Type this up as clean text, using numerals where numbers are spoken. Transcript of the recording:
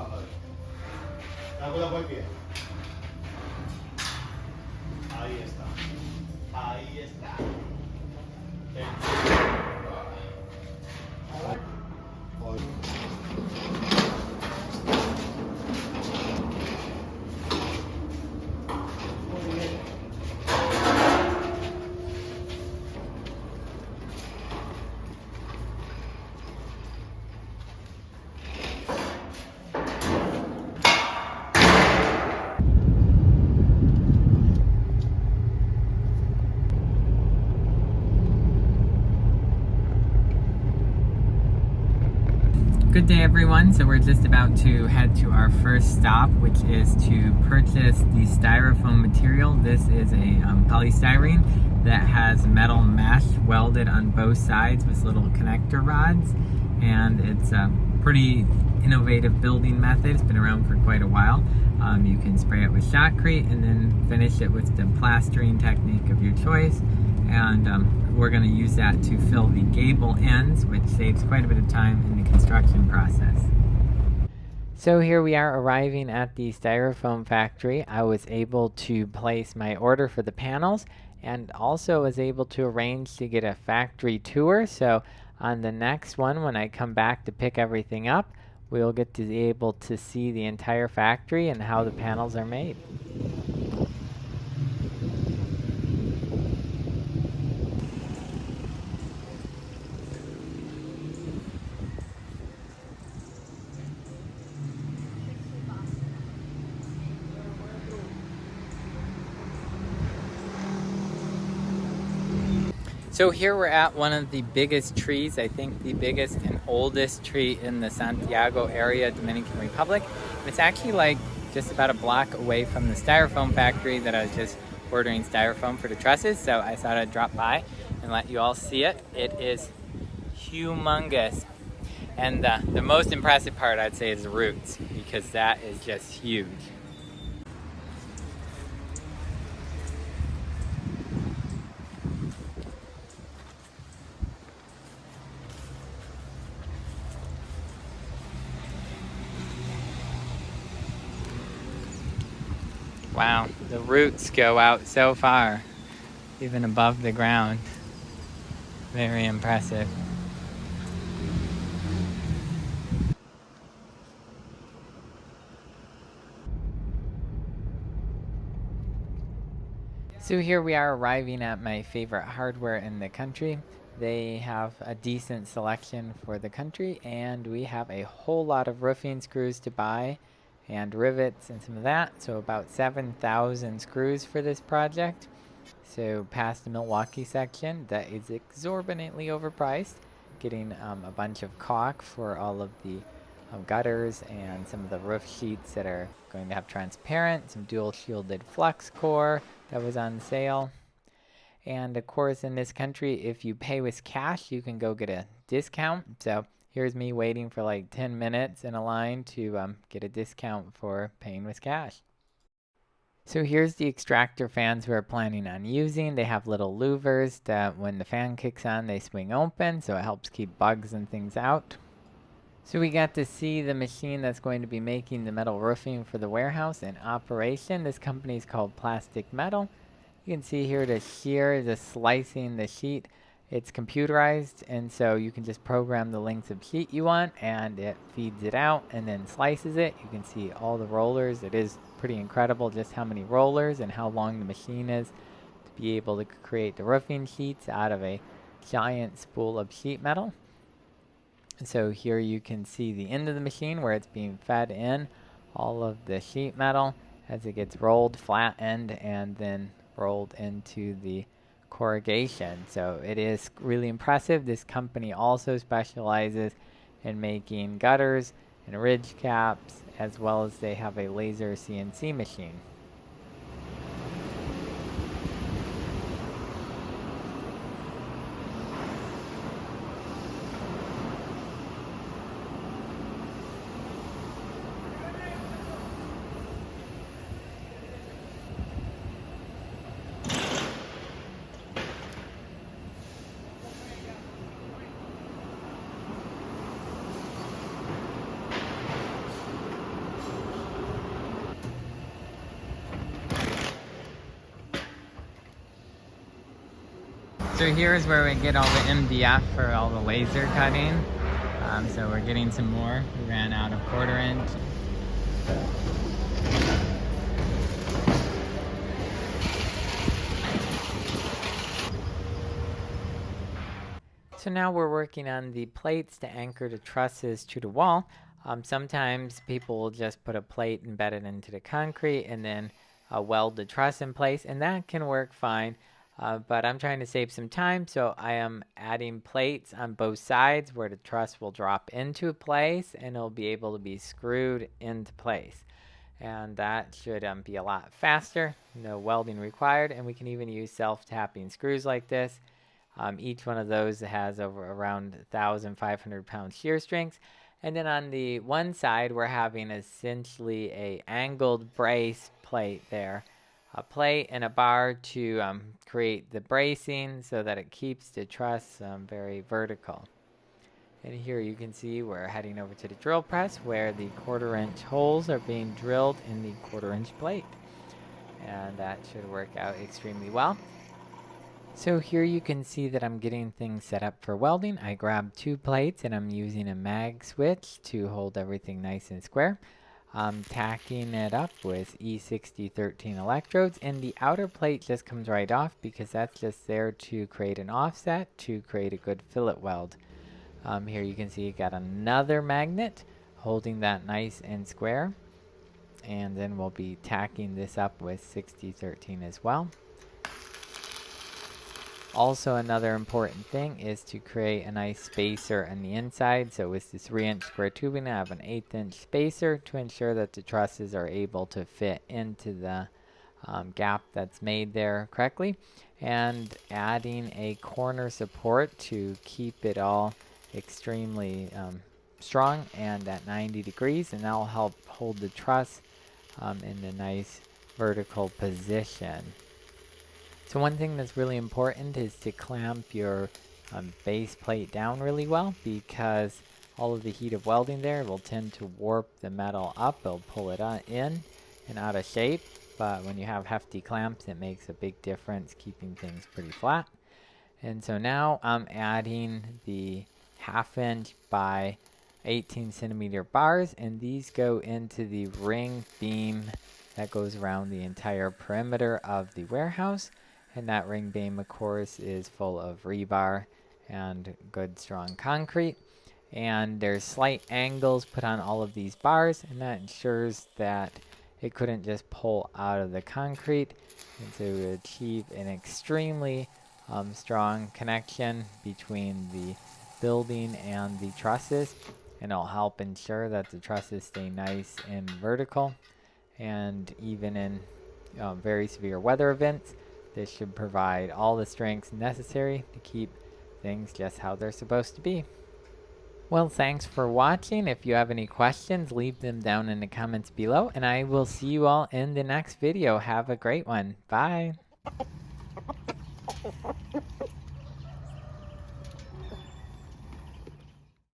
trabajar. Hago la por pie. Ahí está. Ahí está. Good day everyone, so we're just about to head to our first stop, which is to purchase the styrofoam material. This is a polystyrene that has metal mesh welded on both sides with little connector rods, and it's a pretty innovative building method. It's been around for quite a while. You can spray it with shotcrete and then finish it with the plastering technique of your choice, and we're going to use that to fill the gable ends, which saves quite a bit of time in the construction process. So here we are arriving at the styrofoam factory. I was able to place my order for the panels and also was able to arrange to get a factory tour. So on the next one, when I come back to pick everything up, we'll get to be able to see the entire factory and how the panels are made. So here we're at one of the biggest trees, I think the biggest and oldest tree in the Santiago area, Dominican Republic. It's actually like just about a block away from the styrofoam factory that I was just ordering styrofoam for the trusses. So I thought I'd drop by and let you all see it. It is humongous. And the most impressive part I'd say is the roots, because that is just huge. Wow, the roots go out so far, even above the ground. Very impressive. So here we are arriving at my favorite hardware in the country. They have a decent selection for the country, and we have a whole lot of roofing screws to buy and rivets and some of that. So about 7,000 screws for this project. So past the Milwaukee section, that is exorbitantly overpriced. Getting a bunch of caulk for all of the gutters and some of the roof sheets that are going to have transparent, some dual shielded flux core that was on sale. And of course, in this country, if you pay with cash, you can go get a discount. So here's me waiting for like 10 minutes in a line to get a discount for paying with cash. So here's the extractor fans we're planning on using. They have little louvers that when the fan kicks on, they swing open, so it helps keep bugs and things out. So we got to see the machine that's going to be making the metal roofing for the warehouse in operation. This company is called Plastic Metal. You can see here the shear, the slicing the sheet. It's computerized, and so you can just program the length of sheet you want, and it feeds it out and then slices it. You can see all the rollers. It is pretty incredible just how many rollers and how long the machine is to be able to create the roofing sheets out of a giant spool of sheet metal. So here you can see the end of the machine where it's being fed in all of the sheet metal as it gets rolled, flattened, and then rolled into the corrugation. So it is really impressive. This company also specializes in making gutters and ridge caps, as well as they have a laser CNC machine. So here's where we get all the MDF for all the laser cutting. So we're getting some more. We ran out of 1/4 inch. So now we're working on the plates to anchor the trusses to the wall. Sometimes people will just put a plate embedded into the concrete and then weld the truss in place, and that can work fine. But I'm trying to save some time, so I am adding plates on both sides where the truss will drop into place and it'll be able to be screwed into place. And that should be a lot faster, no welding required, and we can even use self-tapping screws like this. Each one of those has around 1,500 pound shear strength. And then on the one side, we're having essentially a angled brace plate there. A plate and a bar to create the bracing so that it keeps the truss very vertical. And here you can see we're heading over to the drill press where the 1/4 inch holes are being drilled in the 1/4 inch plate. And that should work out extremely well. So here you can see that I'm getting things set up for welding. I grabbed 2 plates and I'm using a mag switch to hold everything nice and square. I'm tacking it up with E6013 electrodes, and the outer plate just comes right off because that's just there to create an offset to create a good fillet weld. Here you can see you got another magnet holding that nice and square, and then we'll be tacking this up with 6013 as well. Also, another important thing is to create a nice spacer on the inside. So with the 3-inch square tubing, I have an 1/8 inch spacer to ensure that the trusses are able to fit into the gap that's made there correctly. And adding a corner support to keep it all extremely strong and at 90 degrees. And that will help hold the truss in a nice vertical position. So one thing that's really important is to clamp your base plate down really well, because all of the heat of welding there will tend to warp the metal up. It'll pull it in and out of shape, but when you have hefty clamps, it makes a big difference keeping things pretty flat. And so now I'm adding the 1/2 inch by 18 centimeter bars, and these go into the ring beam that goes around the entire perimeter of the warehouse. And that ring beam, of course, is full of rebar and good strong concrete. And there's slight angles put on all of these bars, and that ensures that it couldn't just pull out of the concrete. And so we achieve an extremely strong connection between the building and the trusses, and it'll help ensure that the trusses stay nice and vertical. And even in very severe weather events, this should provide all the strength necessary to keep things just how they're supposed to be. Well, thanks for watching. If you have any questions, leave them down in the comments below, and I will see you all in the next video. Have a great one. Bye.